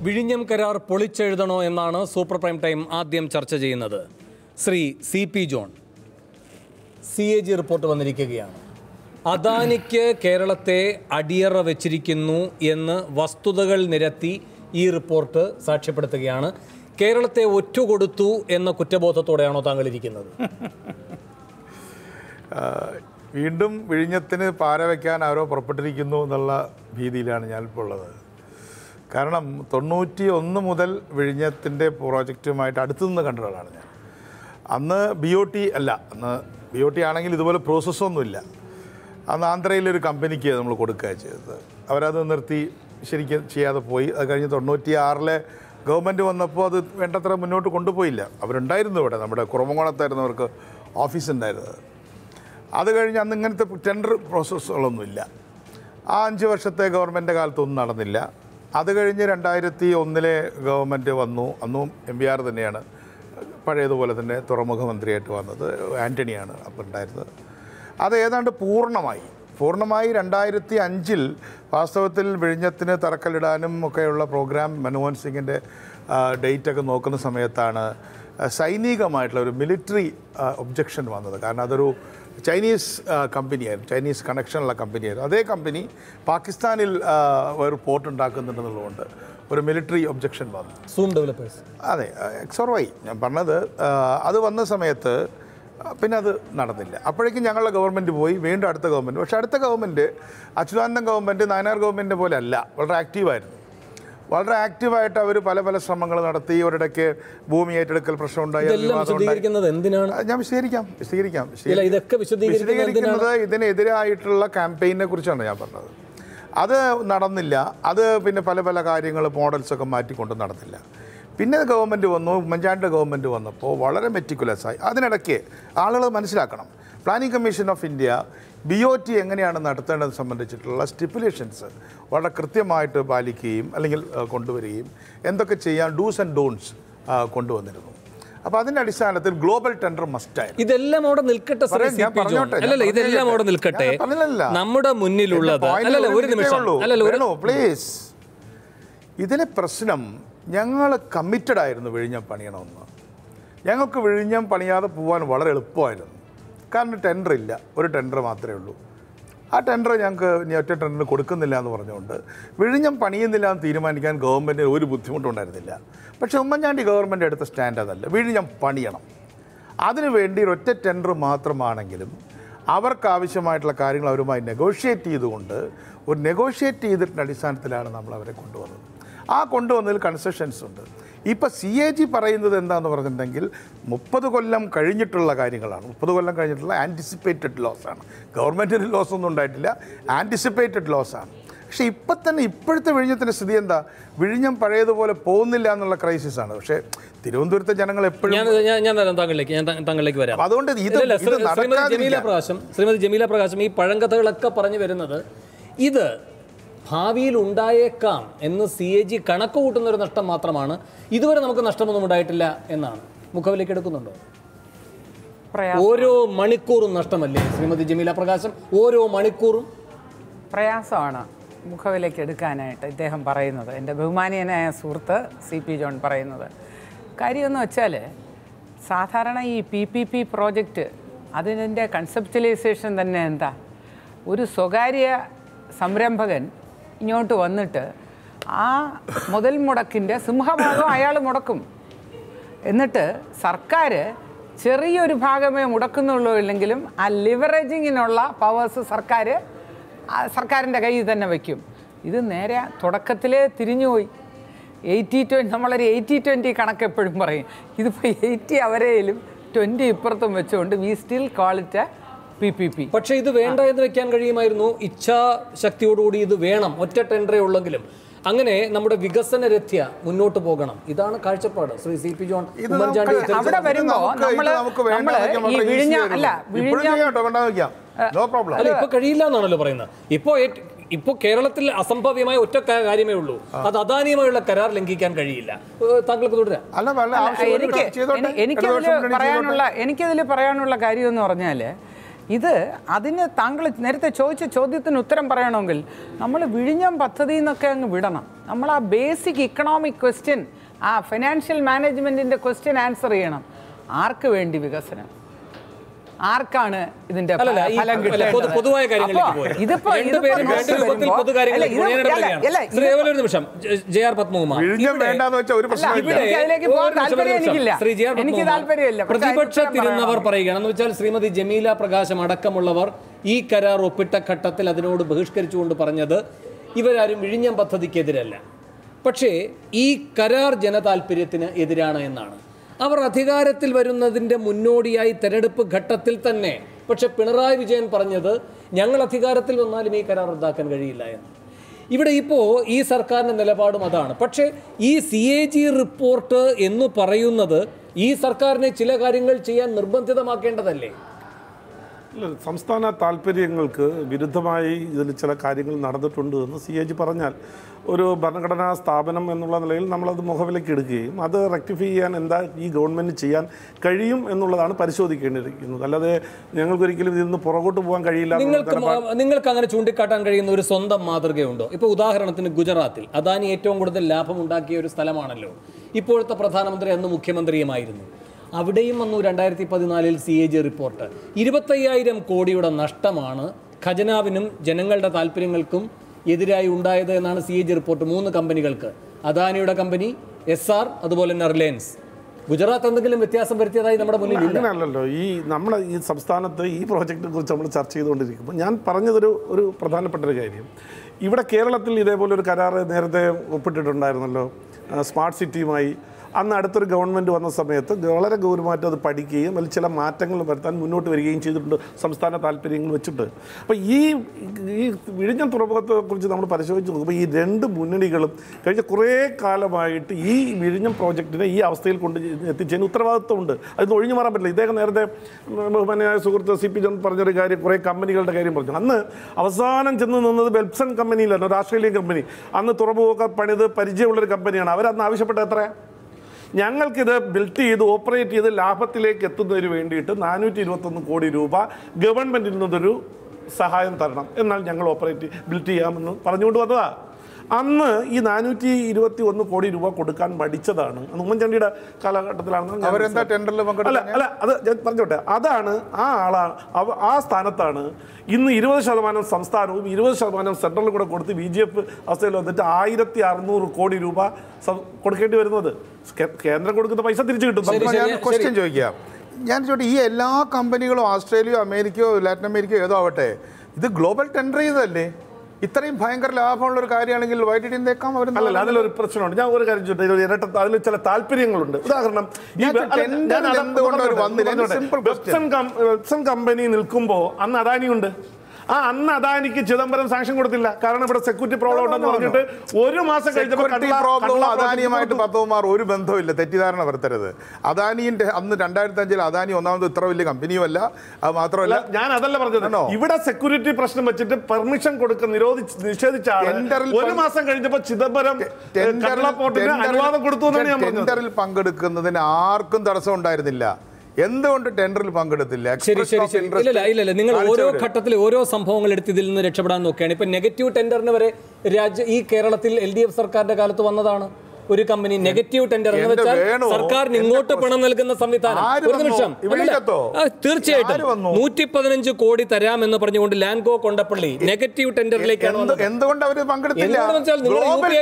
വിഴിഞ്ഞം കരാർ പൊളിച്ചെഴുതണോ എന്നാണ് സൂപ്പർ പ്രൈം ടൈം ആദ്യം ചർച്ച ചെയ്യുന്നത്. Shri CP John, CAG report വന്നിരിക്കുകയാണ്. അദാനിക്ക് കേരളത്തെ അടിയറ വെച്ചിരിക്കുന്നു എന്ന് വസ്തുതകൾ നിരത്തി ഈ റിപ്പോർട്ട് സാക്ഷ്യപ്പെടുത്തുകയാണ്. കേരളത്തെ ഒറ്റുകൊടുത്തു എന്ന കുറ്റബോധത്തോടെയാണോ താങ്കൾ ഇരിക്കുന്നത്? വീണ്ടും വിഴിഞ്ഞത്തിന് പാര വയ്ക്കാൻ ആരോ പുറപ്പെട്ടിരിക്കുന്നു എന്നുള്ള ഭീതിയിലാണ് ഞാനിപ്പോൾ ഉള്ളത്. കാരണം 91 മുതൽ വിഴിഞ്ഞത്തിൻ്റെ പ്രോജക്റ്റുമായിട്ട് അടുത്തുനിന്ന് കണ്ട ഒരാളാണ് ഞാൻ. അന്ന് BOT അല്ല, അന്ന് BOT ആണെങ്കിൽ ഇതുപോലെ പ്രോസസ്സൊന്നുമില്ല. അന്ന് ആന്ധ്രയിലൊരു കമ്പനിക്ക് നമ്മൾ കൊടുക്കുകയാണ് ചെയ്തത്. അവരത് നിർത്തി ശരിക്കും ചെയ്യാതെ പോയി. അത് കഴിഞ്ഞ് 96-ലെ ഗവൺമെൻറ് വന്നപ്പോൾ അത് വേണ്ടത്ര മുന്നോട്ട് കൊണ്ടുപോയില്ല. അവരുണ്ടായിരുന്നു ഇവിടെ, നമ്മുടെ കുറമംകുളത്തായിരുന്നു അവർക്ക് ഓഫീസ് ഉണ്ടായിരുന്നത്. അത് കഴിഞ്ഞ് അന്ന് ഇങ്ങനത്തെ ടെൻഡർ പ്രോസസ്സുകളൊന്നുമില്ല. ആ 5 വർഷത്തെ ഗവൺമെൻറ് കാലത്തൊന്നും നടന്നില്ല. അത് കഴിഞ്ഞ് 2001-ലെ ഗവൺമെൻറ് വന്നു. അന്നും MVR തന്നെയാണ് പഴയതുപോലെ തന്നെ തുറമുഖ മന്ത്രിയായിട്ട് വന്നത്. ആൻ്റണിയാണ് അപ്പോൾ ഉണ്ടായിരുന്നത്. അത് ഏതാണ്ട് പൂർണ്ണമായി 2005-ൽ വാസ്തവത്തിൽ വിഴിഞ്ഞത്തിന് തറക്കല്ലിടാനും ഒക്കെയുള്ള പ്രോഗ്രാം മൻമോഹൻ സിംഗിൻ്റെ ഡേറ്റൊക്കെ നോക്കുന്ന സമയത്താണ് സൈനികമായിട്ടുള്ള ഒരു മിലിറ്ററി ഒബ്ജക്ഷൻ വന്നത്. കാരണം അതൊരു ചൈനീസ് കമ്പനിയായിരുന്നു, ചൈനീസ് കണക്ഷനുള്ള കമ്പനിയായിരുന്നു. അതേ കമ്പനി പാകിസ്ഥാനിൽ ഒരു പോർട്ട് ഉണ്ടാക്കുന്നുണ്ടെന്നുള്ളതുകൊണ്ട് ഒരു മിലിറ്ററി ഒബ്ജക്ഷൻ വന്നു. സൂം ഡെവലപ്പേഴ്സ്, അതെ, XORY ഞാൻ പറഞ്ഞത്. അത് വന്ന സമയത്ത് പിന്നെ അത് നടന്നില്ല. അപ്പോഴേക്കും ഞങ്ങളുടെ ഗവൺമെൻറ് പോയി, വീണ്ടും അടുത്ത ഗവൺമെൻറ്. പക്ഷേ അടുത്ത government Achuthanandan government Nayanar government പോലെ അല്ല, വളരെ ആക്റ്റീവായിരുന്നു. വളരെ ആക്റ്റീവായിട്ട് അവർ പല ശ്രമങ്ങൾ നടത്തി. ഒരിടയ്ക്ക് ഭൂമി ഏറ്റെടുക്കൽ പ്രശ്നം ഉണ്ടായി. ഞാൻ വിശദീകരിക്കുന്നത് ഇതിനെതിരായിട്ടുള്ള ക്യാമ്പയിനെ കുറിച്ചാണ് ഞാൻ പറഞ്ഞത്. അത് നടന്നില്ല. അത് പിന്നെ പല കാര്യങ്ങൾ മോഡൽസൊക്കെ മാറ്റിക്കൊണ്ട് നടന്നില്ല. പിന്നെ ഗവൺമെൻറ് വന്നു, ഉമ്മൻചാണ്ടിയുടെ ഗവൺമെൻറ് വന്നപ്പോൾ വളരെ മെറ്റിക്കുലസായി. അതിനിടയ്ക്ക് ആളുകൾ മനസ്സിലാക്കണം, planning commission of India BOT എങ്ങനെയാണ് നടത്തേണ്ടത് സംബന്ധിച്ചിട്ടുള്ള സ്റ്റിപ്പുലേഷൻസ് വളരെ കൃത്യമായിട്ട് പാലിക്കുകയും അല്ലെങ്കിൽ കൊണ്ടുവരികയും എന്തൊക്കെ ചെയ്യാൻ ഡൂസ് ആൻഡ് ഡോൺസ് കൊണ്ടുവന്നിരുന്നു. അപ്പോൾ അതിൻ്റെ അടിസ്ഥാനത്തിൽ ഗ്ലോബൽ ടെൻഡർ മസ്റ്റായി. ഇതെല്ലാം അവിടെ നിൽക്കട്ടെ, ഇതെല്ലാം അവിടെ നിൽക്കട്ടെ. നമ്മുടെ മുന്നിലുള്ളത് പ്ലീസ്. ഇതിലെ പ്രശ്നം, ഞങ്ങൾ കമ്മിറ്റഡ് ആയിരുന്നു വിഴിഞ്ഞം പണിയണമെന്ന്. ഞങ്ങൾക്ക് വിഴിഞ്ഞം പണിയാതെ പോകാൻ വളരെ എളുപ്പമായിരുന്നു. കാരണം ടെൻഡർ ഇല്ല, ഒരു ടെൻഡർ മാത്രമേ ഉള്ളൂ. ആ ടെൻഡർ ഞങ്ങൾക്ക് ഇനി ഒറ്റ ടെൻഡറിന് കൊടുക്കുന്നില്ല എന്ന് പറഞ്ഞുകൊണ്ട് വിഴിഞ്ഞം പണിയുന്നില്ല എന്ന് തീരുമാനിക്കാൻ ഗവൺമെൻറ്റിന് ഒരു ബുദ്ധിമുട്ടുണ്ടായിരുന്നില്ല. പക്ഷേ ഉമ്മൻചാണ്ടി ഗവൺമെൻറ് എടുത്ത സ്റ്റാൻഡ് അതല്ല, വിഴിഞ്ഞം പണിയണം. അതിനുവേണ്ടി ഒറ്റ ടെൻഡർ മാത്രമാണെങ്കിലും അവർക്കാവശ്യമായിട്ടുള്ള കാര്യങ്ങൾ അവരുമായി നെഗോഷിയേറ്റ് ചെയ്തുകൊണ്ട് ഒരു നെഗോഷിയേറ്റ് ചെയ്തിട്ടുള്ള അടിസ്ഥാനത്തിലാണ് നമ്മൾ അവരെ കൊണ്ടുവന്നത്. ആ കൊണ്ടുവന്നതിൽ കൺസെഷൻസ് ഉണ്ട്. ഇപ്പോൾ CAG പറയുന്നത് എന്താണെന്ന് പറഞ്ഞിട്ടുണ്ടെങ്കിൽ 30 കൊല്ലം കഴിഞ്ഞിട്ടുള്ള കാര്യങ്ങളാണ്. 30 കൊല്ലം കഴിഞ്ഞിട്ടുള്ള ആൻറ്റിസിപ്പേറ്റഡ് ലോസാണ്. ഗവൺമെൻറ്റിന് ലോസൊന്നും ഉണ്ടായിട്ടില്ല, ആൻറ്റിസിപ്പേറ്റഡ് ലോസാണ്. പക്ഷേ ഇപ്പം തന്നെ ഇപ്പോഴത്തെ വിഴിഞ്ഞത്തിൻ്റെ സ്ഥിതി എന്താ? വിഴിഞ്ഞം പഴയതുപോലെ പോകുന്നില്ല എന്നുള്ള ക്രൈസിസാണ്. പക്ഷേ തിരുവനന്തപുരത്തെ ജനങ്ങൾ എപ്പോഴും താങ്കളിലേക്ക് വരാം. അതുകൊണ്ട് ശ്രീമതി ജമീല പ്രകാശം ഈ പഴങ്കഥകളൊക്കെ പറഞ്ഞു വരുന്നത് ഇത് ഭാവിയിൽ ഉണ്ടായേക്കാം എന്ന് CAG കണക്ക് കൂട്ടുന്നൊരു നഷ്ടം മാത്രമാണ്, ഇതുവരെ നമുക്ക് നഷ്ടമൊന്നും ഉണ്ടായിട്ടില്ല എന്നാണ്. മുഖവിലേക്ക് എടുക്കുന്നുണ്ടോ? ഓരോ മണിക്കൂറും നഷ്ടമല്ലേ ശ്രീമതി ജമീല പ്രകാശം? ഓരോ മണിക്കൂറും പ്രയാസമാണ് മുഖവിലേക്ക് എടുക്കാനായിട്ട് ഇദ്ദേഹം പറയുന്നത്. എൻ്റെ ബഹുമാനീയനായ സുഹൃത്ത് CP ജോൺ പറയുന്നത് കാര്യമെന്ന് വെച്ചാൽ, സാധാരണ ഈ PPP പ്രോജക്റ്റ് അതിൻ്റെ കൺസെപ്ച്വലൈസേഷൻ തന്നെ എന്താ? ഒരു സ്വകാര്യ സംരംഭകൻ ഇങ്ങോട്ട് വന്നിട്ട് ആ മുതൽ മുടക്കിൻ്റെ സിംഹഭാഗം അയാൾ മുടക്കും. എന്നിട്ട് സർക്കാർ ചെറിയൊരു ഭാഗമേ മുടക്കുന്നുള്ളൂ. ഇല്ലെങ്കിലും ആ ലിവറേജിങ്ങിനുള്ള പവേഴ്സ് സർക്കാരിൻ്റെ കയ്യിൽ തന്നെ വയ്ക്കും. ഇത് നേരെ തുടക്കത്തിലേ തിരിഞ്ഞുപോയി. 80-20 നമ്മളൊരു 80-20 കണക്ക് എപ്പോഴും പറയും. ഇതിപ്പോൾ 80 അവരേലും 20 ഇപ്പുറത്തും വെച്ചുകൊണ്ട് we still call it PPP. പക്ഷേ ഇത് വേണ്ട എന്ന് വെക്കാൻ കഴിയുമായിരുന്നു. ഇച്ഛാശക്തിയോടുകൂടി ഇത് വേണം, ഒറ്റ ടെൻഡറേ ഉള്ളെങ്കിലും. അങ്ങനെ നമ്മുടെ വികസന രഥ്യ മുന്നോട്ട് പോകണം. ഇതാണ് കാഴ്ചപ്പാട് ശ്രീ CP ജോൺ. അവിടെ വരുമ്പോ ഇപ്പൊ കഴിയില്ല എന്നാണല്ലോ പറയുന്നത്. ഇപ്പോ ഇപ്പോൾ കേരളത്തിൽ അസംഭവ്യമായ ഒറ്റ കാര്യമേ ഉള്ളൂ, അത് അദാനിയുമായുള്ള കരാർ ലംഘിക്കാൻ കഴിയില്ല. താങ്കൾക്ക് തുടരാം. എനിക്കതിൽ പറയാനുള്ള കാര്യം എന്ന് പറഞ്ഞാൽ അതിന് താങ്കൾ നേരത്തെ ചോദിച്ച ചോദ്യത്തിന് ഉത്തരം പറയണമെങ്കിൽ നമ്മൾ വിഴിഞ്ഞം പദ്ധതി എന്നൊക്കെ അങ്ങ് വിടണം. നമ്മൾ ആ ബേസിക് ഇക്കണോമിക് ക്വസ്റ്റ്യൻ, ആ ഫിനാൻഷ്യൽ മാനേജ്മെന്റിന്റെ ക്വസ്റ്റ്യൻ ആൻസർ ചെയ്യണം. ആർക്ക് വേണ്ടി വികസനം, ആർക്കാണ് ഇതിന്റെ ഫലം കിട്ടുന്നത്? പൊതുവായ കാര്യങ്ങളിലേക്ക് പോയി. പ്രതിപക്ഷത്തിരുന്നവർ പറയുകയാണെന്ന് വെച്ചാൽ ശ്രീമതി ജമീല പ്രകാശം അടക്കമുള്ളവർ ഈ കരാർ ഒപ്പിട്ട ഘട്ടത്തിൽ അതിനോട് ബഹിഷ്കരിച്ചുകൊണ്ട് പറഞ്ഞത് ഇവരാരും വിഴിഞ്ഞം പദ്ധതിക്കെതിരല്ല, പക്ഷേ ഈ കരാർ ജനതാൽപര്യത്തിന് എതിരാണ് എന്നാണ്. അവർ അധികാരത്തിൽ വരുന്നതിൻ്റെ മുന്നോടിയായി തെരഞ്ഞെടുപ്പ് ഘട്ടത്തിൽ തന്നെ പക്ഷെ പിണറായി വിജയൻ പറഞ്ഞത് ഞങ്ങൾ അധികാരത്തിൽ വന്നാലും ഈ കരാർ റദ്ദാക്കാൻ കഴിയില്ല എന്ന്. ഇവിടെ ഇപ്പോൾ ഈ സർക്കാരിൻ്റെ നിലപാടും അതാണ്. പക്ഷേ ഈ CAG റിപ്പോർട്ട് എന്ന് പറയുന്നത് ഈ സർക്കാരിനെ ചില കാര്യങ്ങൾ ചെയ്യാൻ നിർബന്ധിതമാക്കേണ്ടതല്ലേ? ഇല്ല, സംസ്ഥാന താല്പര്യങ്ങൾക്ക് വിരുദ്ധമായി ഇതിൽ ചില കാര്യങ്ങൾ നടന്നിട്ടുണ്ട് എന്ന് CAG പറഞ്ഞാൽ ഒരു ഭരണഘടനാ സ്ഥാപനം എന്നുള്ള നിലയിൽ നമ്മളത് മുഖവിലേക്ക് എടുക്കുകയും അത് റെക്ടിഫൈ ചെയ്യാൻ എന്താ ഈ ഗവൺമെൻറ് ചെയ്യാൻ കഴിയും എന്നുള്ളതാണ് പരിശോധിക്കേണ്ടിയിരിക്കുന്നത്. അല്ലാതെ ഞങ്ങൾക്കൊരിക്കലും ഇതിൽ നിന്ന് പുറകോട്ട് പോകാൻ കഴിയില്ല. നിങ്ങൾക്ക് അങ്ങനെ ചൂണ്ടിക്കാട്ടാൻ കഴിയുന്ന ഒരു സ്വന്തം മാതൃകയുണ്ടോ? ഇപ്പോൾ ഉദാഹരണത്തിന് ഗുജറാത്തിൽ അദാനി ഏറ്റവും കൂടുതൽ ലാഭം ഉണ്ടാക്കിയ ഒരു സ്ഥലമാണല്ലോ. ഇപ്പോഴത്തെ പ്രധാനമന്ത്രി അന്ന് മുഖ്യമന്ത്രിയുമായിരുന്നു. അവിടെയും വന്നു 2014 CAG റിപ്പോർട്ട്. 25,000 കോടിയുടെ നഷ്ടമാണ് ഖജനാവിനും ജനങ്ങളുടെ താല്പര്യങ്ങൾക്കും എതിരായി ഉണ്ടായത് എന്നാണ് CAG റിപ്പോർട്ട്. 3 കമ്പനികൾക്ക്, അദാനിയുടെ കമ്പനി, SR, അതുപോലെ തന്നെ റിലയൻസ്. ഗുജറാത്ത് എന്തെങ്കിലും വ്യത്യാസം വരുത്തിയതായി നമ്മുടെ മുന്നിൽ അങ്ങനെയല്ലല്ലോ. നമ്മുടെ ഈ സംസ്ഥാനത്ത് ഈ പ്രോജക്റ്റിനെ കുറിച്ച് നമ്മൾ ചർച്ച ചെയ്തുകൊണ്ടിരിക്കുമ്പോൾ ഞാൻ പറഞ്ഞതൊരു പ്രധാനപ്പെട്ട ഒരു കാര്യം, ഇവിടെ കേരളത്തിൽ ഇതേപോലെ ഒരു കരാർ നേരത്തെ ഒപ്പിട്ടിട്ടുണ്ടായിരുന്നല്ലോ സ്മാർട്ട് സിറ്റിയുമായി. അന്ന് അടുത്തൊരു ഗവൺമെൻറ് വന്ന സമയത്ത് വളരെ ഗൗരവമായിട്ട് അത് പഠിക്കുകയും അതിൽ ചില മാറ്റങ്ങൾ വരുത്താൻ മുന്നോട്ട് വരികയും ചെയ്തിട്ടുണ്ട് സംസ്ഥാന താല്പര്യങ്ങൾ വെച്ചിട്ട്. അപ്പോൾ ഈ വിഴിഞ്ഞം തുറമുഖത്തെക്കുറിച്ച് നമ്മൾ പരിശോധിച്ച് നോക്കുമ്പോൾ ഈ 2 മുന്നണികളും കഴിഞ്ഞ കുറേ കാലമായിട്ട് ഈ വിഴിഞ്ഞം പ്രോജക്റ്റിനെ ഈ അവസ്ഥയിൽ കൊണ്ട് എത്തിച്ചതിന് ഉത്തരവാദിത്വമുണ്ട്. അതിന് ഒഴിഞ്ഞു മാറാൻ പറ്റില്ല. ഇദ്ദേഹം നേരത്തെ ബഹുമാന്യനായ സുഹൃത്ത് CP ജോൺ പറഞ്ഞൊരു കാര്യം, കുറേ കമ്പനികളുടെ കാര്യം പറഞ്ഞു. അന്ന് അവസാനം ചെന്ന് നിന്നത് ബെൽപ്സൺ കമ്പനിയിലാണ്, ഒരു ഓസ്ട്രേലിയൻ കമ്പനി. അന്ന് തുറമുഖമൊക്കെ പണിത് പരിചയമുള്ളൊരു കമ്പനിയാണ്. അവരന്ന് ആവശ്യപ്പെട്ട എത്ര? ഞങ്ങൾക്കിത് ബിൽഡ് ചെയ്ത് ഓപ്പറേറ്റ് ചെയ്ത് ലാഭത്തിലേക്ക് എത്തുന്നതിന് വേണ്ടിയിട്ട് 421 കോടി രൂപ ഗവൺമെൻറ്റിൽ നിന്നൊരു സഹായം തരണം, എന്നാൽ ഞങ്ങൾ ബിൽഡ് ചെയ്യാമെന്ന് പറഞ്ഞുകൊണ്ട് വന്നതാണ്. അന്ന് ഈ 421 കോടി രൂപ കൊടുക്കാൻ മടിച്ചതാണ്. അന്ന് ഉമ്മൻചാണ്ടിയുടെ കാലഘട്ടത്തിലാണ്. അല്ല, അത് ഞാൻ പറഞ്ഞോട്ടെ. അതാണ് ആ സ്ഥാനത്താണ് ഇന്ന് 20% സംസ്ഥാനവും 20% സെൻട്രലും കൂടെ കൊടുത്ത് BJP അവസ്ഥയിൽ വന്നിട്ട് 1600 കോടി രൂപ കൊടുക്കേണ്ടി വരുന്നത്. കേന്ദ്രം കൊടുക്കുന്ന പൈസ തിരിച്ചു കിട്ടും. ക്വസ്റ്റ്യൻ ചോദിക്കാം ഞാൻ ഈ എല്ലാ കമ്പനികളും ഓസ്ട്രേലിയയോ അമേരിക്കയോ ലാറ്റിൻ അമേരിക്കയോ ഏതോ ആവട്ടെ, ഇത് ഗ്ലോബൽ ടെൻഡർ ചെയ്തതല്ലേ? ഇത്രയും ഭയങ്കര ലാഭമുള്ള ഒരു കാര്യമാണെങ്കിൽ വൈദ്യുതിക്കാം അവർ. അല്ലല്ല, അതിലൊരു പ്രശ്നമുണ്ട്. ഞാൻ ഒരു കാര്യം ചോദിച്ചത്, അതിൽ ചില താല്പര്യങ്ങളുണ്ട്. ഉദാഹരണം, കമ്പനി നിൽക്കുമ്പോൾ അന്ന് അദാനിയുണ്ട്. അന്ന് അദാനിക്ക് ചിദംബരം സാങ്ഷൻ കൊടുത്തില്ല. കാരണം ഇവിടെ സെക്യൂരിറ്റി പ്രോബ്ലം ഉണ്ടെന്ന് പറഞ്ഞിട്ട് ഒരു മാസം കഴിഞ്ഞപ്പോൾ അദാനിയുമായിട്ട് പത്മകുമാർ ഒരു ബന്ധമില്ല. തെറ്റിദ്ധാരണ വരുത്തരുത്. അദാനിന്റെ അന്ന് 2005 അദാനി ഒന്നാമത് ഇത്ര വലിയ കമ്പനിയുമല്ല. അത് മാത്രമല്ല, ഞാൻ അതല്ല പറഞ്ഞത്. ഇവിടെ സെക്യൂരിറ്റി പ്രശ്നം വെച്ചിട്ട് പെർമിഷൻ നിഷേധിച്ച ഒരു മാസം കഴിഞ്ഞപ്പോൾ ചിദംബരം അനുവാദം കൊടുത്തു. ടെൻഡറിൽ പങ്കെടുക്കുന്നതിന് ആർക്കും തടസ്സം ഉണ്ടായിരുന്നില്ല. എന്തുകൊണ്ട് ടെൻഡറിൽ പങ്കെടുത്തില്ല? ശരി, ഇല്ല, നിങ്ങൾ ഓരോ ഘട്ടത്തിൽ ഓരോ സംഭവങ്ങൾ എടുത്ത് ഇതിൽ നിന്ന് രക്ഷപ്പെടാൻ നോക്കുകയാണ്. ഇപ്പൊ നെഗറ്റീവ് ടെൻഡറിന് വരെ ഈ കേരളത്തിൽ LDF സർക്കാരിന്റെ കാലത്ത് വന്നതാണ്. ഒരു കമ്പനി നെഗറ്റീവ് ടെൻഡർ എന്ന് വെച്ചാൽ സർക്കാരിന് ഇങ്ങോട്ട് പണം നൽകുന്ന സംവിധാനം. ഒരു നിമിഷം, തീർച്ചയായിട്ടും 115 കോടി തരാമെന്ന് പറഞ്ഞുകൊണ്ട് ലാൻഡ്കോ കൊണ്ടപ്പള്ളി നെഗറ്റീവ് ടെൻഡറിലേക്കാണ്. എന്തുകൊണ്ട് അവർ പങ്കെടുത്തില്ല? ഗ്ലോബൽ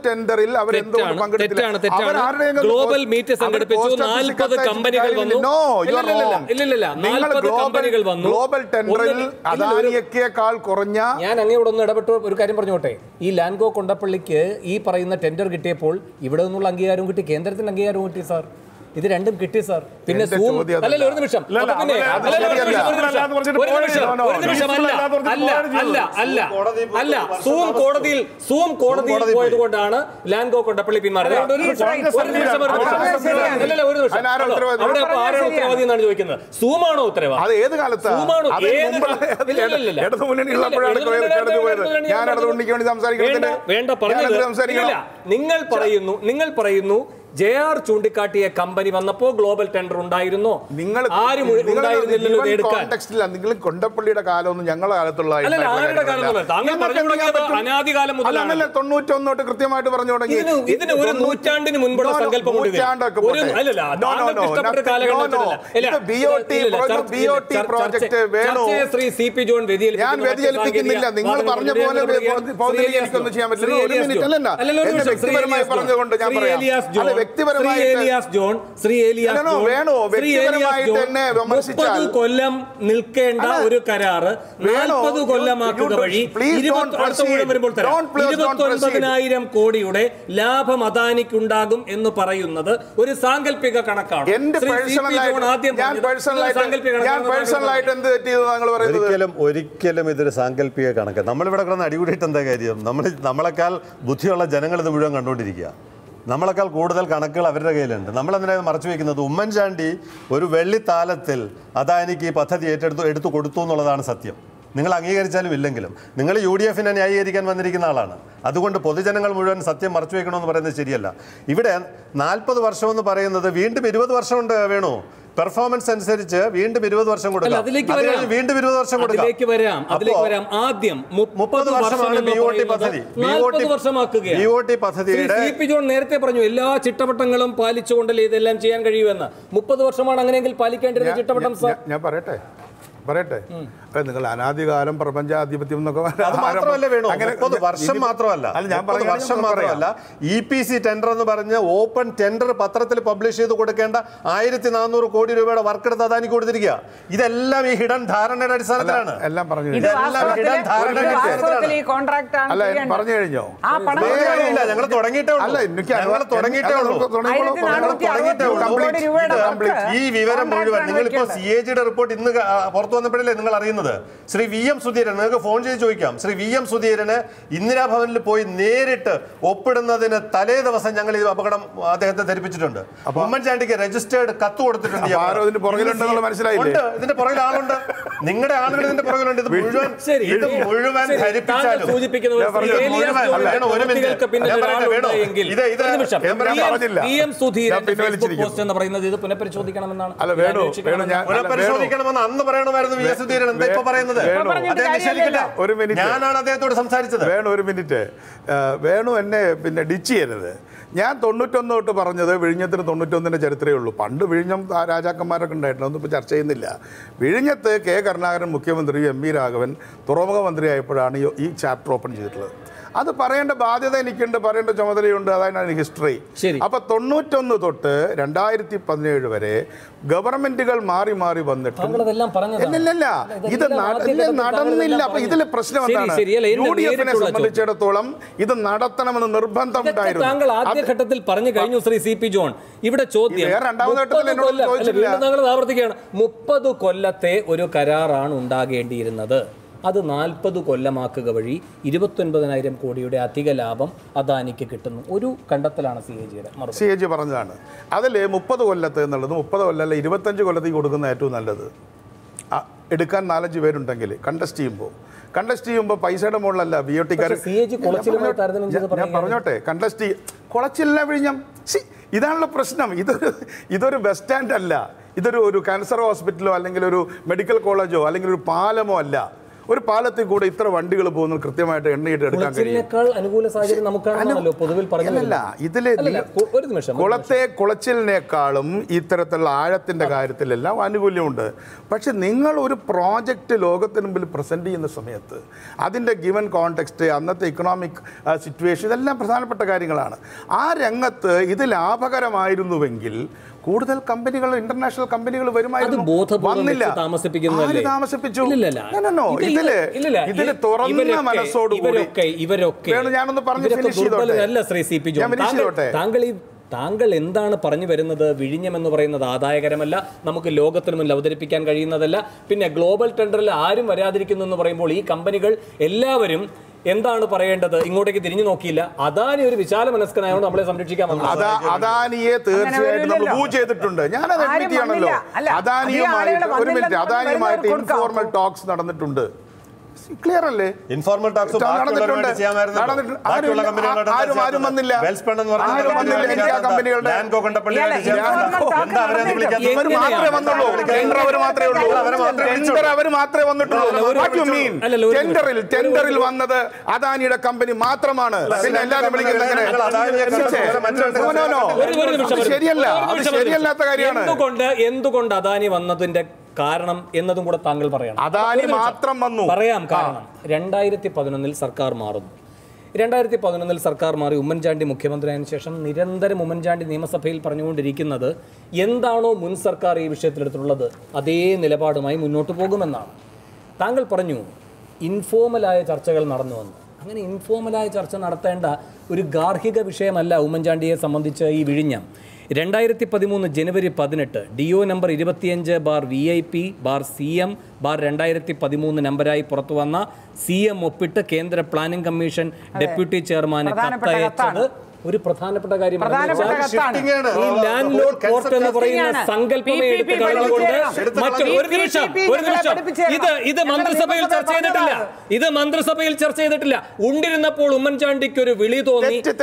ടെൻഡറിൽ അവർ ഗ്ലോബൽ മീറ്റ് സംഘടിപ്പിച്ചു. 40 കമ്പനികൾ വന്നു. 40 കമ്പനികൾ വന്നു. ഗ്ലോബൽ ടെൻഡറിൽ അദാനിയേക്കാൾ കുറഞ്ഞ. ഞാൻ അങ്ങയോടൊന്ന് ഇടപെട്ട് ഒരു കാര്യം പറഞ്ഞോട്ടെ. ഈ ലാൻഡ്കോ കൊണ്ടപ്പള്ളിക്ക് ഈ പറയുന്ന ടെൻഡർ കിട്ടിയപ്പോൾ ഇവിടെ നിന്നുള്ള അംഗീകാരവും കിട്ടി, കേന്ദ്രത്തിന്റെ അംഗീകാരവും കിട്ടി. സാർ, ഇത് രണ്ടും കിട്ടി സാർ. പിന്നെ എന്റെ സൂം ചോദ്യം അതല്ല. അല്ലല്ലോ, ഒരു നിമിഷം. അല്ല, അപ്പൊ പിന്നെ അത് അല്ലല്ലോ, ഒരു ശരിയല്ല. നിമിഷം, ഒരു നിമിഷം. സൂം കോടതിയിൽ പോയത് കൊണ്ടാണ് ലാൻഗോ കൊണ്ടപ്പള്ളി പിന്മാറിയത്. ഒരു നിമിഷം. അവിടെ അപ്പൊ ആരാണ് ഉത്തരവാദി എന്നാണ് ചോദിക്കുന്നത്? സൂമാണോ ഉത്തരവാദി? അത് ഏത് കാലത്താണ്? സൂമാണോ? ഇടതു മുന്നണിയുള്ളപ്പോഴാണ് ഞാൻ ഇടതുമുന്നണിക്ക് വേണ്ടി സംസാരിക്കുന്നത്. വേണ്ട, പറഞ്ഞില്ല. നിങ്ങൾ പറയുന്നു JR ചൂണ്ടിക്കാട്ടിയ കമ്പനി വന്നപ്പോ ഗ്ലോബൽ ടെൻഡർ ഉണ്ടായിരുന്നോ? നിങ്ങൾ ആരും ഉണ്ടായിരുന്നില്ലല്ലോ എടുക്കാൻ. നിങ്ങൾ കൊണ്ടപ്പള്ളിയുടെ കാലമൊന്നും ഞങ്ങളുടെ കാലത്തുള്ള അനാദികാലം മുതലാണ്. 91 തൊട്ട് കൃത്യമായിട്ട് പറഞ്ഞു തുടങ്ങി. ഇതിന് ഒരു നൂറ്റാണ്ടിന് മുൻപുള്ള സങ്കല്പമുണ്ട്. ശ്രീ CP ജോൺ ഞാൻ വ്യതിചലിപ്പിക്കുന്നില്ല. നിങ്ങൾ പറഞ്ഞ പോലെ എനിക്കൊന്നും ചെയ്യാൻ പറ്റില്ല. ഒരു മിനിറ്റ് അല്ല, വ്യക്തിപരമായി പറഞ്ഞുകൊണ്ട് ഞാൻ പറയാം. കൊല്ലം നിൽക്കേണ്ട ഒരു കരാറ് 40 കൊല്ലമാക്കുക വഴി 29,000 കോടിയുടെ ലാഭം അദാനിക്കുണ്ടാകും എന്ന് പറയുന്നത് ഒരു സാങ്കല്പിക കണക്കാണ്. ഒരിക്കലും ഇതൊരു സാങ്കല്പിക കണക്ക്. നമ്മളിവിടെ കിടന്ന് അടികൂടിയിട്ട് എന്താ കാര്യം? നമ്മളെക്കാൾ ബുദ്ധിയുള്ള ജനങ്ങൾ ഇത് മുഴുവൻ കണ്ടുകൊണ്ടിരിക്കുക. നമ്മളെക്കാൾ കൂടുതൽ കണക്കുകൾ അവരുടെ കയ്യിലുണ്ട്. നമ്മളെന്തിനാണ് മറച്ചു വയ്ക്കുന്നത്? ഉമ്മൻചാണ്ടി ഒരു വെള്ളിത്താലത്തിൽ അദാനിക്ക് ഈ പദ്ധതി എടുത്തു കൊടുത്തു എന്നുള്ളതാണ് സത്യം. നിങ്ങൾ അംഗീകരിച്ചാലും ഇല്ലെങ്കിലും നിങ്ങൾ UDF-നെ ന്യായീകരിക്കാൻ വന്നിരിക്കുന്ന ആളാണ്. അതുകൊണ്ട് പൊതുജനങ്ങൾ മുഴുവൻ സത്യം മറച്ചു വയ്ക്കണമെന്ന് പറയുന്നത് ശരിയല്ല. ഇവിടെ 40 വർഷമെന്ന് പറയുന്നത് വീണ്ടും 20 വർഷമുണ്ട് വേണു. പെർഫോമൻസ് അനുസരിച്ച് വീണ്ടും 20 വർഷം കൊടുക്കാം. വീണ്ടും 20 വർഷം കൊടുക്കാം. ആദ്യം 30 വർഷമാണ് BOT പദ്ധതി. BOT പദ്ധതിയുടെ CP ജോൺ നേരത്തെ പറഞ്ഞു എല്ലാ ചിട്ടവട്ടങ്ങളും പാലിച്ചുകൊണ്ടല്ലേ ഇതെല്ലാം ചെയ്യാൻ കഴിയുമെന്ന്. 30 വർഷമാണ് അങ്ങനെയെങ്കിൽ പാലിക്കേണ്ടിരുന്ന ചിട്ടവട്ടം. ഞാൻ പറയട്ടെ നിങ്ങൾ അനാദികാലം പ്രപഞ്ചാധിപത്യം എന്നൊക്കെ വർഷം മാത്രമല്ല EPC ടെൻഡർ എന്ന് പറഞ്ഞ് ഓപ്പൺ ടെൻഡർ പത്രത്തിൽ പബ്ലിഷ് ചെയ്ത് കൊടുക്കേണ്ട 1400 കോടി രൂപയുടെ വർക്ക് എടുത്ത് അദാനിക്ക് കൊടുത്തിരിക്കുക. ഇതെല്ലാം ഈ ഹിഡൻ ധാരണയുടെ അടിസ്ഥാനത്തിലാണ്. എല്ലാം പറഞ്ഞു പറഞ്ഞു കഴിഞ്ഞോ? ഞങ്ങൾ തുടങ്ങിയിട്ടേ ഈ വിവരം മുഴുവൻ നിങ്ങളിപ്പോ CAG-യുടെ റിപ്പോർട്ട് ഇന്ന് പുറത്തു വന്നപ്പോഴല്ലേ നിങ്ങൾ അറിയുന്നത്? ശ്രീ VM സുധീരൻ, നിങ്ങൾക്ക് ഫോൺ ചെയ്ത് ചോദിക്കാം. ശ്രീ VM സുധീരന് ഇന്ദിരാഭവനിൽ പോയി നേരിട്ട് ഒപ്പിടുന്നതിന് തലേ ദിവസം ഞങ്ങൾ ഈ അപകടം അദ്ദേഹത്തെ ധരിപ്പിച്ചിട്ടുണ്ട്. ഉമ്മൻചാണ്ടിക്ക് രജിസ്റ്റേർഡ് കത്ത് കൊടുത്തിട്ടുണ്ട്. ഇതിന്റെ പുറകിൽ ആളുണ്ട്. നിങ്ങളുടെ ആളുകൾ ഇതിന്റെ പുറകിലുണ്ട്. ഇത് മുഴുവൻ ധരിപ്പിച്ചാലും പുനഃപരിശോധിക്കണമെന്ന് അന്ന് പറയണമെന്ന് ഞാനാണ് അദ്ദേഹത്തോട് സംസാരിച്ചത്. ഒരു മിനിറ്റ് വേണു എന്നെ ഡിച്ച് ചെയ്യരുത്. ഞാൻ 91 തൊട്ട് പറഞ്ഞത് വിഴിഞ്ഞത്തിന് 91 ചരിത്രമേ ഉള്ളൂ. പണ്ട് വിഴിഞ്ഞം രാജാക്കന്മാരൊക്കെ ഉണ്ടായിട്ടുണ്ട്, ഒന്നും ഇപ്പോൾ ചർച്ച ചെയ്യുന്നില്ല. വിഴിഞ്ഞത്ത് K. കരുണാകരൻ മുഖ്യമന്ത്രി, MV രാഘവൻ തുറമുഖ മന്ത്രിയായപ്പോഴാണ് ഈ ചാപ്റ്റർ ഓപ്പൺ ചെയ്തിട്ടുള്ളത്. അത് പറയേണ്ട ബാധ്യത എനിക്കുണ്ട്, പറയേണ്ട ചുമതലയുണ്ട്. അതാണ് ഹിസ്റ്ററി. അപ്പൊ 91 തൊട്ട് 2017 വരെ ഗവൺമെന്റുകൾ മാറി മാറി വന്നിട്ടും ഇത് നടന്നില്ല. അപ്പൊ ഇതിലെ പ്രശ്നം എന്താണ്? UDF-നെ സംബന്ധിച്ചിടത്തോളം ഇത് നടത്തണമെന്ന് നിർബന്ധമുണ്ടായിരുന്നു. താങ്കൾ ആദ്യഘട്ടത്തിൽ പറഞ്ഞു കഴിഞ്ഞു ശ്രീ CP ജോൺ. ഇവിടെ ചോദ്യം 30 കൊല്ലത്തെ ഒരു കരാറാണ് ഉണ്ടാകേണ്ടിയിരുന്നത്. അത് 40 കൊല്ലമാക്കുക വഴി 29,000 കോടിയുടെ അധിക ലാഭം അദാനിക്ക് കിട്ടുന്നു. ഒരു കണ്ടെത്തലാണ് CAG പറഞ്ഞതാണ്. അതിൽ 30 കൊല്ലത്ത് എന്നുള്ളത് 30 കൊല്ലമല്ല 25 കൊല്ലത്തേക്ക് കൊടുക്കുന്ന ഏറ്റവും നല്ലത്. എടുക്കാൻ 4-5 പേരുണ്ടെങ്കിൽ കണ്ടസ്റ്റ് ചെയ്യുമ്പോൾ പൈസയുടെ മുകളിലല്ല BOT-ക്കാർ. ഞാൻ പറഞ്ഞോട്ടെ, കണ്ടസ്റ്റ് കുളച്ചില്ല വിഴിഞ്ഞം. ഇതാണല്ലോ പ്രശ്നം. ഇതൊരു ബസ് സ്റ്റാൻഡ് അല്ല, ഇതൊരു ക്യാൻസർ ഹോസ്പിറ്റലോ അല്ലെങ്കിൽ ഒരു മെഡിക്കൽ കോളേജോ അല്ലെങ്കിൽ ഒരു പാലമോ അല്ല. ഒരു പാലത്തിൽ കൂടെ ഇത്ര വണ്ടികൾ പോകുന്നത് കൃത്യമായിട്ട് എണ്ണയിട്ട് എടുക്കാൻ കഴിയും. കുളച്ചിലിനേക്കാളും ഇത്തരത്തിലുള്ള ആഴത്തിന്റെ കാര്യത്തിലെല്ലാം ആനുകൂല്യമുണ്ട്. പക്ഷെ നിങ്ങൾ ഒരു പ്രോജക്റ്റ് ലോകത്തിന് മുമ്പിൽ പ്രസന്റ് ചെയ്യുന്ന സമയത്ത് അതിൻ്റെ ഗിവൻ കോണ്ടെക്സ്റ്റ്, അന്നത്തെ ഇക്കണോമിക് സിറ്റുവേഷൻ, ഇതെല്ലാം പ്രധാനപ്പെട്ട കാര്യങ്ങളാണ്. ആ രംഗത്ത് ഇത് ലാഭകരമായിരുന്നുവെങ്കിൽ കൂടുതൽ കമ്പനികൾ, ഇന്റർനാഷണൽ കമ്പനികൾ വരുമായിരുന്നു. വന്നില്ല. താമസിപ്പിച്ചു. ഇതില് തുറന്ന മനസ്സോടുകൂടി ഞാനൊന്ന് പറഞ്ഞ് ഫിനിഷ് ചെയ്തോട്ടെ. താങ്കൾ എന്താണ് പറഞ്ഞു വരുന്നത്? വിഴിഞ്ഞം എന്ന് പറയുന്നത് ആദായകരമല്ല, നമുക്ക് ലോകത്തിന് മുന്നിൽ അവതരിപ്പിക്കാൻ കഴിയുന്നതല്ല, പിന്നെ ഗ്ലോബൽ ടെൻഡറിൽ ആരും വരാതിരിക്കുന്നു എന്ന് പറയുമ്പോൾ ഈ കമ്പനികൾ എല്ലാവരും എന്താണ് പറയേണ്ടത്? ഇങ്ങോട്ടേക്ക് തിരിഞ്ഞു നോക്കിയില്ല. അദാനി ഒരു വിശാല മനസ്കനായോണ്ട് നമ്മളെ സംരക്ഷിക്കാൻ വന്നു. അദാനിയെ തീർച്ചയായിട്ടും നമ്മൾ മൂവ് ചെയ്തിട്ടുണ്ട്. ഞാനത് അഡ്മിറ്റ് ചെയ്യണമല്ലോ. അദാനിയുമായിട്ട് ഒരു മിനിറ്റ്, അദാനിയുമായിട്ട് ഇൻഫോർമൽ ടോക്സ് നടന്നിട്ടുണ്ട്. ക്ലിയർ അല്ലേ? ഇൻഫോർമൽ ടോക്സ് ആരും വന്നില്ല. ടെൻഡറിൽ വന്നത് അദാനിയുടെ കമ്പനി മാത്രമാണ്. പിന്നെ എല്ലാവരും വിളിക്കുന്നത് ശരിയല്ല, ശരിയല്ലാത്ത കാര്യമാണ്. എന്തുകൊണ്ട് അദാനി വന്നതിന്റെ കാരണം എന്നതും കൂടെ താങ്കൾ പറയണം. അദാനി മാത്രം വന്നു പറയാം. കാരണം 2011 സർക്കാർ മാറുന്നു. 2011 സർക്കാർ മാറി ഉമ്മൻചാണ്ടി മുഖ്യമന്ത്രിയായതിനു ശേഷം നിരന്തരം ഉമ്മൻചാണ്ടി നിയമസഭയിൽ പറഞ്ഞുകൊണ്ടിരിക്കുന്നത് എന്താണോ മുൻ സർക്കാർ ഈ വിഷയത്തിലെടുത്തുള്ളത് അതേ നിലപാടുമായി മുന്നോട്ട് പോകുമെന്നാണ്. താങ്കൾ പറഞ്ഞു ഇൻഫോർമലായ ചർച്ചകൾ നടന്നു വന്നു. അങ്ങനെ ഇൻഫോർമലായ ചർച്ച നടത്തേണ്ട ഒരു ഗാർഹിക വിഷയമല്ല ഉമ്മൻചാണ്ടിയെ സംബന്ധിച്ച് ഈ വിഴിഞ്ഞം. 2013 ജനുവരി 18 DO നമ്പർ 25/VIP/CM/2013 നമ്പരായി പുറത്തു വന്ന CM ഒപ്പിട്ട് കേന്ദ്ര പ്ലാനിംഗ് കമ്മീഷൻ ഡെപ്യൂട്ടി ചെയർമാന് കത്തയച്ചത് ഒരു പ്രധാനപ്പെട്ട കാര്യമാണ്. ഈ ലാൻഡ് ലോഡ് പോർട്ട് എന്ന് പറയുന്ന സങ്കല്പമേ എടുത്ത് കളഞ്ഞുകൊണ്ട് ഒരു നിമിഷം ഇത് മന്ത്രിസഭയിൽ ചർച്ച ചെയ്തിട്ടില്ല. ഇത് മന്ത്രിസഭയിൽ ചർച്ച ചെയ്തിട്ടില്ല. ഉണ്ടിരുന്നപ്പോൾ ഉമ്മൻചാണ്ടിക്ക് ഒരു വിളി തോന്നി.